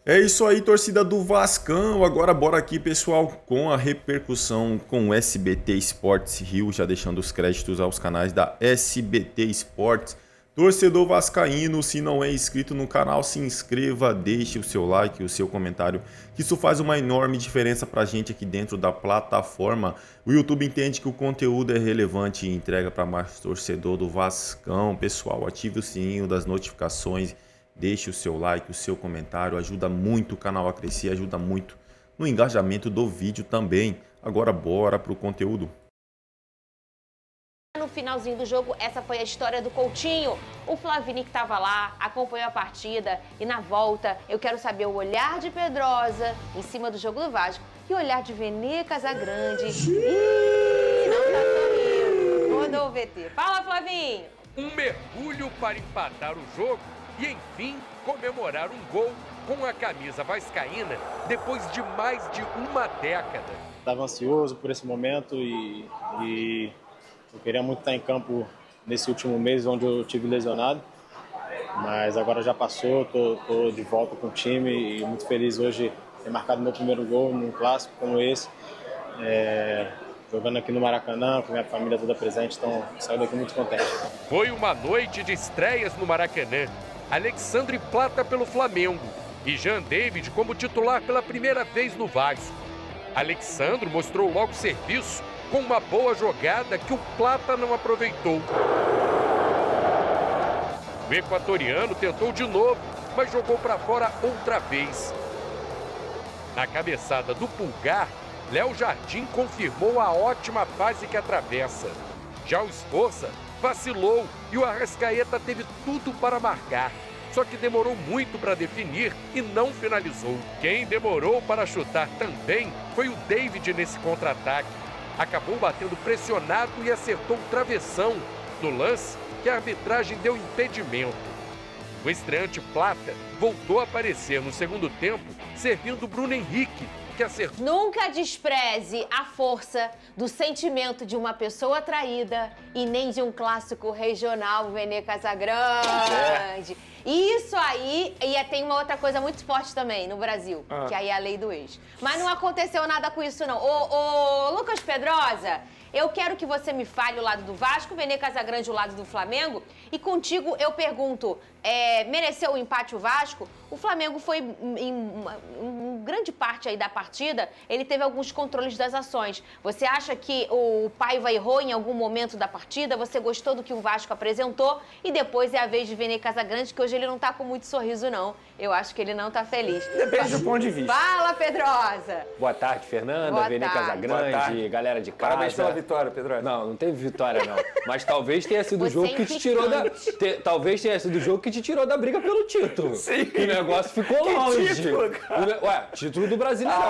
É isso aí, torcida do Vascão. Agora bora aqui, pessoal, com a repercussão com o SBT Esportes Rio, já deixando os créditos aos canais da SBT Esportes. Torcedor vascaíno, se não é inscrito no canal, se inscreva, deixe o seu like, o seu comentário, que isso faz uma enorme diferença pra gente aqui dentro da plataforma. O YouTube entende que o conteúdo é relevante e entrega para mais torcedor do Vascão. Pessoal, ative o sininho das notificações. Deixe o seu like, o seu comentário, ajuda muito o canal a crescer, ajuda muito no engajamento do vídeo também. Agora bora pro conteúdo. No finalzinho do jogo, essa foi a história do Coutinho. O Flavini que estava lá, acompanhou a partida e na volta eu quero saber o olhar de Pedrosa em cima do jogo do Vasco e o olhar de Vene Casagrande. Ih, não tá sorrindo. Rodou o VT. Fala, Flavinho. Um mergulho para empatar o jogo e, enfim, comemorar um gol com a camisa vascaína depois de mais de uma década. Estava ansioso por esse momento e eu queria muito estar em campo nesse último mês onde eu tive lesionado, mas agora já passou, estou de volta com o time e muito feliz hoje de ter marcado meu primeiro gol num clássico como esse, jogando aqui no Maracanã, com minha família toda presente, então saio daqui muito contente. Foi uma noite de estreias no Maracanã. Alexandre Plata pelo Flamengo e Jean David como titular pela primeira vez no Vasco. Alexandre mostrou logo serviço com uma boa jogada que o Plata não aproveitou. O equatoriano tentou de novo, mas jogou para fora outra vez. Na cabeçada do Pulgar, Léo Jardim confirmou a ótima fase que atravessa. Já o Esforça vacilou e o Arrascaeta teve tudo para marcar. Só que demorou muito para definir e não finalizou. Quem demorou para chutar também foi o David nesse contra-ataque. Acabou batendo pressionado e acertou o travessão. No lance, que a arbitragem deu impedimento. O estreante Plata voltou a aparecer no segundo tempo, servindo Bruno Henrique, que acertou. Nunca despreze a força do sentimento de uma pessoa traída e nem de um clássico regional, Vene Casagrande. Isso aí, e tem uma outra coisa muito forte também no Brasil, que aí é a lei do ex. Mas não aconteceu nada com isso, não. Ô, Lucas Pedrosa, eu quero que você me fale o lado do Vasco, Vene Casagrande o lado do Flamengo. E contigo eu pergunto, mereceu o empate o Vasco? O Flamengo foi, em grande parte aí da partida, ele teve alguns controles das ações. Você acha que o Paiva errou em algum momento da partida? Você gostou do que o Vasco apresentou? E depois é a vez de Vene Casagrande, que hoje ele não tá com muito sorriso, não. Eu acho que ele não tá feliz. Depende do ponto de vista. Fala, Pedrosa! Boa tarde, Fernanda, Boa Vene tarde. Casagrande, galera de casa. Parabéns pela vitória, Pedro. Não teve vitória, não. Mas talvez tenha sido o Você jogo que te tirou da... implicante. Talvez tenha sido o jogo que te tirou da briga pelo título. Sim. Que o negócio ficou longe. título, cara? Ué, título do Brasileirão.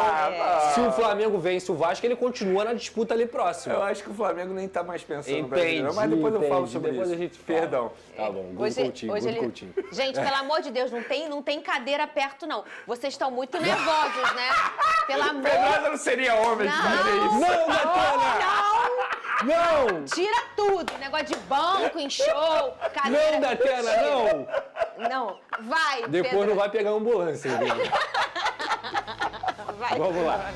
Se o Flamengo vence o Vasco, ele continua na disputa ali próximo. Eu acho que o Flamengo nem tá mais pensando no Entendi, Brasileirão, mas depois eu falo sobre depois isso. a gente fala. Perdão. Tá bom, gol do Coutinho, gol do Coutinho. Gente, pelo amor de Deus, não tem cadeira perto, não. Vocês estão muito nervosos, né? Pelo amor... Pedrosa não seria homem de fazer isso. Não, Datena! Não! Tira tudo, negócio de banco, em show, cadeira... Não, Datena, não! Não, vai, Depois Pedro. não vai pegar ambulância, entendeu? Vai. Vamos lá.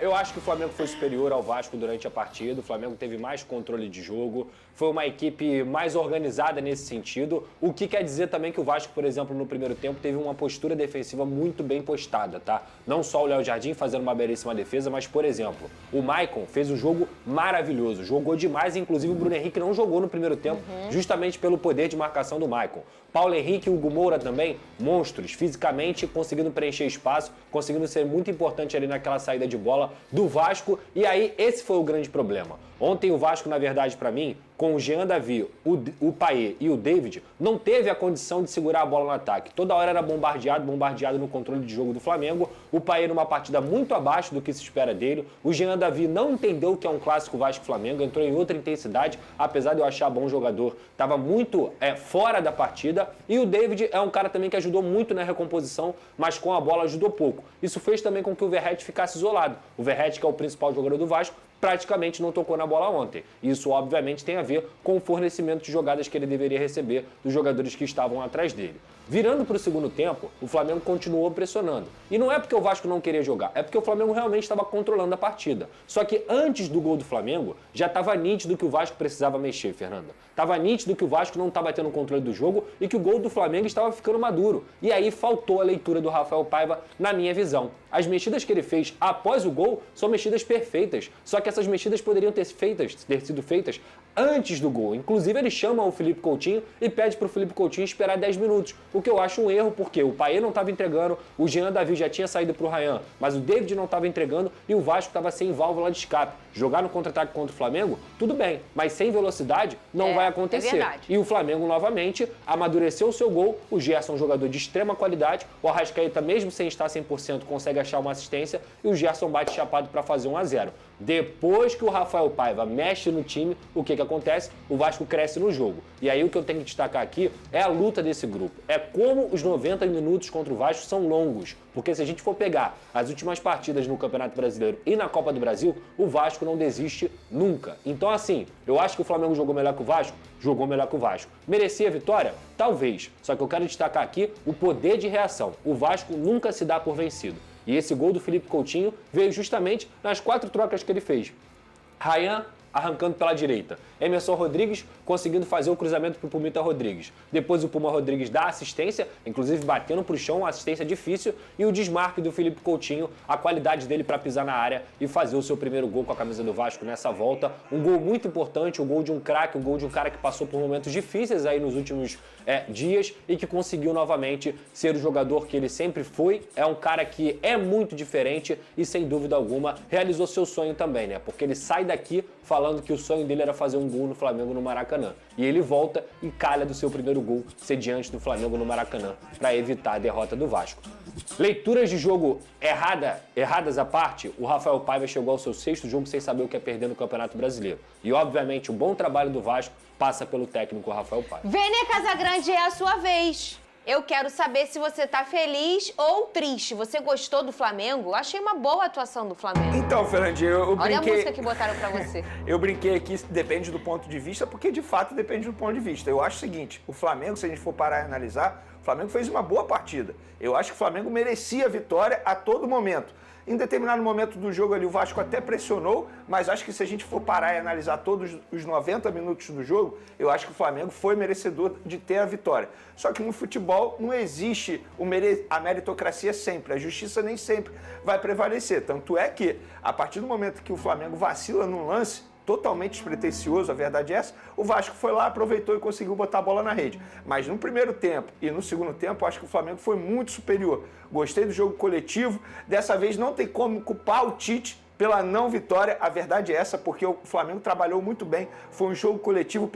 Eu acho que o Flamengo foi superior ao Vasco durante a partida. O Flamengo teve mais controle de jogo. Foi uma equipe mais organizada nesse sentido. O que quer dizer também que o Vasco, por exemplo, no primeiro tempo, teve uma postura defensiva muito bem postada, tá? Não só o Léo Jardim fazendo uma belíssima defesa, mas, por exemplo, o Maicon fez um jogo maravilhoso. Jogou demais, inclusive o Bruno Henrique não jogou no primeiro tempo, justamente pelo poder de marcação do Maicon. Paulo Henrique e Hugo Moura também, monstros, fisicamente, conseguindo preencher espaço, conseguindo ser muito importante ali naquela saída de bola do Vasco. E aí, esse foi o grande problema. Ontem o Vasco, na verdade, para mim, com o Jean Davi, o Payet e o David, não teve a condição de segurar a bola no ataque. Toda hora era bombardeado no controle de jogo do Flamengo. O Payet numa partida muito abaixo do que se espera dele. O Jean Davi não entendeu que é um clássico Vasco-Flamengo, entrou em outra intensidade, apesar de eu achar bom jogador, estava muito fora da partida. E o David é um cara também que ajudou muito na recomposição, mas com a bola ajudou pouco. Isso fez também com que o Verratti ficasse isolado. O Verratti, que é o principal jogador do Vasco, praticamente não tocou na bola ontem. Isso, obviamente, tem a ver com o fornecimento de jogadas que ele deveria receber dos jogadores que estavam atrás dele. Virando para o segundo tempo, o Flamengo continuou pressionando. E não é porque o Vasco não queria jogar, é porque o Flamengo realmente estava controlando a partida. Só que antes do gol do Flamengo, já estava nítido que o Vasco precisava mexer, Fernanda. Estava nítido que o Vasco não estava tendo controle do jogo e que o gol do Flamengo estava ficando maduro. E aí faltou a leitura do Rafael Paiva, na minha visão. As mexidas que ele fez após o gol são mexidas perfeitas. Só que essas mexidas poderiam ter sido feitas antes do gol. Inclusive, ele chama o Felipe Coutinho e pede para o Felipe Coutinho esperar 10 minutos. O que eu acho um erro, porque o Payet não estava entregando, o Jean Davi já tinha saído para o Ryan, mas o David não estava entregando e o Vasco estava sem válvula de escape. Jogar no contra-ataque contra o Flamengo, tudo bem, mas sem velocidade não vai acontecer. E o Flamengo, novamente, amadureceu o seu gol. O Gerson é um jogador de extrema qualidade. O Arrascaeta, mesmo sem estar 100%, consegue achar uma assistência e o Gerson bate chapado para fazer 1-0. Depois que o Rafael Paiva mexe no time, o que acontece? O Vasco cresce no jogo. E aí o que eu tenho que destacar aqui é a luta desse grupo. É como os 90 minutos contra o Vasco são longos. Porque se a gente for pegar as últimas partidas no Campeonato Brasileiro e na Copa do Brasil, o Vasco não desiste nunca. Então, assim, eu acho que o Flamengo jogou melhor que o Vasco? Jogou melhor que o Vasco. Merecia a vitória? Talvez. Só que eu quero destacar aqui o poder de reação. O Vasco nunca se dá por vencido. E esse gol do Felipe Coutinho veio justamente nas 4 trocas que ele fez. Ryan arrancando pela direita. Emerson Rodrigues conseguindo fazer o cruzamento para o Pumita Rodrigues. Depois o Puma Rodrigues dá assistência, inclusive batendo para o chão, uma assistência difícil, e o desmarque do Felipe Coutinho, a qualidade dele para pisar na área e fazer o seu primeiro gol com a camisa do Vasco nessa volta. Um gol muito importante, um gol de um craque, um gol de um cara que passou por momentos difíceis aí nos últimos dias e que conseguiu novamente ser o jogador que ele sempre foi. É um cara que é muito diferente e, sem dúvida alguma, realizou seu sonho também, né? Porque ele sai daqui falando que o sonho dele era fazer um gol no Flamengo no Maracanã. E ele volta e calha do seu primeiro gol ser diante do Flamengo no Maracanã para evitar a derrota do Vasco. Leituras de jogo erradas à parte, o Rafael Paiva chegou ao seu 6º jogo sem saber o que é perder no Campeonato Brasileiro. E, obviamente, o bom trabalho do Vasco passa pelo técnico Rafael Paiva. Vene Casagrande, é a sua vez. Eu quero saber se você tá feliz ou triste. Você gostou do Flamengo? Achei uma boa atuação do Flamengo. Então, Fernandinho, eu brinquei... Olha a música que botaram pra você. Eu brinquei aqui, depende do ponto de vista, porque de fato depende do ponto de vista. Eu acho o seguinte, o Flamengo, se a gente for parar e analisar, o Flamengo fez uma boa partida. Eu acho que o Flamengo merecia a vitória a todo momento. Em determinado momento do jogo ali, o Vasco até pressionou, mas acho que se a gente for parar e analisar todos os 90 minutos do jogo, eu acho que o Flamengo foi merecedor de ter a vitória. Só que no futebol não existe a meritocracia sempre, a justiça nem sempre vai prevalecer. Tanto é que, a partir do momento que o Flamengo vacila num lance totalmente despretensioso, a verdade é essa, o Vasco foi lá, aproveitou e conseguiu botar a bola na rede. Mas no primeiro tempo e no segundo tempo, eu acho que o Flamengo foi muito superior. Gostei do jogo coletivo, dessa vez não tem como culpar o Tite pela não vitória, a verdade é essa, porque o Flamengo trabalhou muito bem, foi um jogo coletivo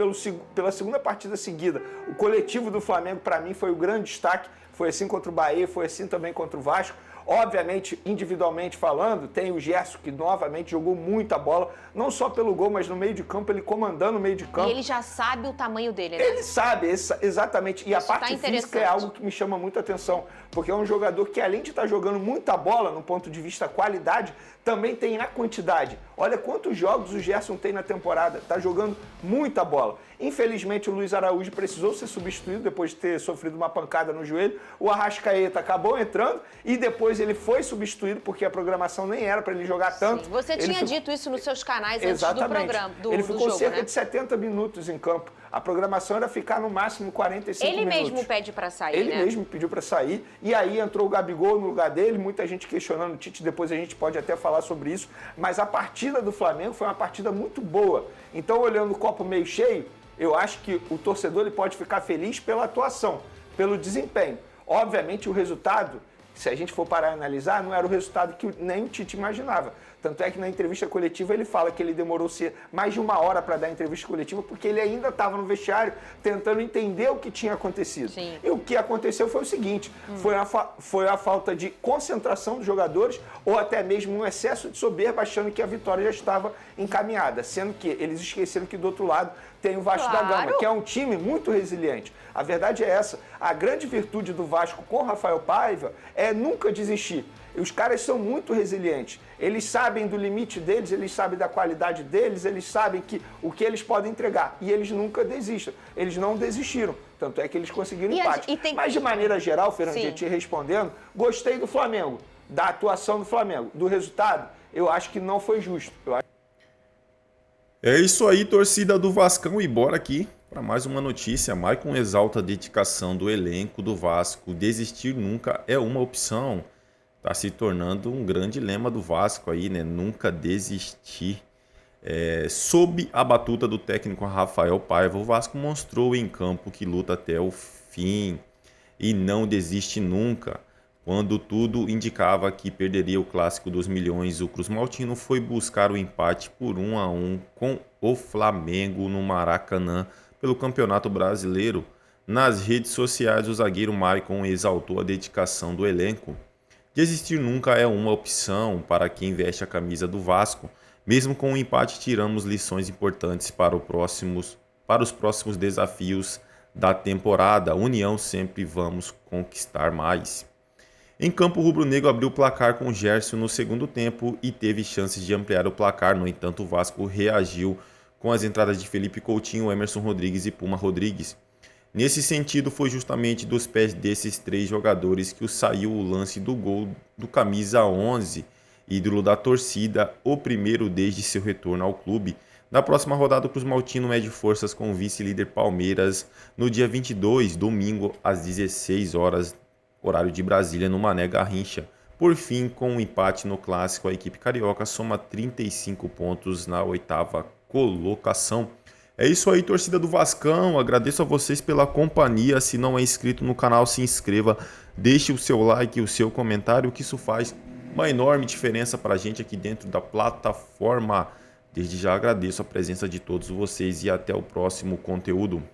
pela segunda partida seguida. O coletivo do Flamengo, para mim, foi o grande destaque, foi assim contra o Bahia, foi assim também contra o Vasco. Obviamente, individualmente falando, tem o Gerson, que novamente jogou muita bola, não só pelo gol, mas no meio de campo, ele comandando o meio de campo. E ele já sabe o tamanho dele, né? Ele sabe, exatamente. E a parte física é algo que me chama muita atenção, porque é um jogador que, além de estar jogando muita bola, no ponto de vista qualidade, também tem na quantidade. Olha quantos jogos o Gerson tem na temporada, está jogando muita bola. Infelizmente, o Luiz Araújo precisou ser substituído depois de ter sofrido uma pancada no joelho. O Arrascaeta acabou entrando e depois ele foi substituído porque a programação nem era para ele jogar tanto. Sim. Você tinha dito isso nos seus canais antes do programa, ele ficou jogo, cerca de 70 minutos em campo. A programação era ficar no máximo 45 minutos. Ele mesmo pede para sair, Ele mesmo pediu para sair. E aí entrou o Gabigol no lugar dele. Muita gente questionando o Tite. Depois a gente pode até falar sobre isso. Mas a partida do Flamengo foi uma partida muito boa. Então, olhando o copo meio cheio, eu acho que o torcedor ele pode ficar feliz pela atuação, pelo desempenho. Obviamente, o resultado, se a gente for parar e analisar, não era o resultado que nem o Tite imaginava. Tanto é que na entrevista coletiva ele fala que ele demorou mais de 1 hora para dar a entrevista coletiva porque ele ainda estava no vestiário tentando entender o que tinha acontecido. Sim. E o que aconteceu foi o seguinte, foi a falta de concentração dos jogadores ou até mesmo um excesso de soberba achando que a vitória já estava encaminhada, sendo que eles esqueceram que do outro lado tem o Vasco da Claro. Gama, que é um time muito resiliente. A verdade é essa. A grande virtude do Vasco com Rafael Paiva é nunca desistir. E os caras são muito resilientes. Eles sabem do limite deles, eles sabem da qualidade deles, eles sabem o que eles podem entregar. E eles nunca desistem. Eles não desistiram. Tanto é que eles conseguiram empate. Mas de maneira geral, Fernandinho, te respondendo, gostei do Flamengo, da atuação do Flamengo. Do resultado, eu acho que não foi justo. É isso aí, torcida do Vascão, e bora aqui para mais uma notícia. Maicon exalta a dedicação do elenco do Vasco. Desistir nunca é uma opção. Tá se tornando um grande lema do Vasco aí, né? Nunca desistir. Sob a batuta do técnico Rafael Paiva, o Vasco mostrou em campo que luta até o fim e não desiste nunca. Quando tudo indicava que perderia o Clássico dos Milhões, o Cruz Maltino foi buscar o empate por 1-1 com o Flamengo no Maracanã pelo Campeonato Brasileiro. Nas redes sociais, o zagueiro Maicon exaltou a dedicação do elenco. Desistir nunca é uma opção para quem veste a camisa do Vasco. Mesmo com o empate, tiramos lições importantes para os próximos desafios da temporada. União, sempre vamos conquistar mais. Em campo, o rubro-negro abriu o placar com o Gerson no segundo tempo e teve chances de ampliar o placar. No entanto, o Vasco reagiu com as entradas de Felipe Coutinho, Emerson Rodrigues e Puma Rodrigues. Nesse sentido, foi justamente dos pés desses três jogadores que saiu o lance do gol do camisa 11, ídolo da torcida, o primeiro desde seu retorno ao clube. Na próxima rodada, o Cruz Maltino mede forças com o vice-líder Palmeiras no dia 22, domingo, às 16 horas, horário de Brasília, no Mané Garrincha. Por fim, com um empate no Clássico, a equipe carioca soma 35 pontos na 8ª colocação. É isso aí, torcida do Vascão. Agradeço a vocês pela companhia. Se não é inscrito no canal, se inscreva. Deixe o seu like e o seu comentário, que isso faz uma enorme diferença para a gente aqui dentro da plataforma. Desde já agradeço a presença de todos vocês e até o próximo conteúdo.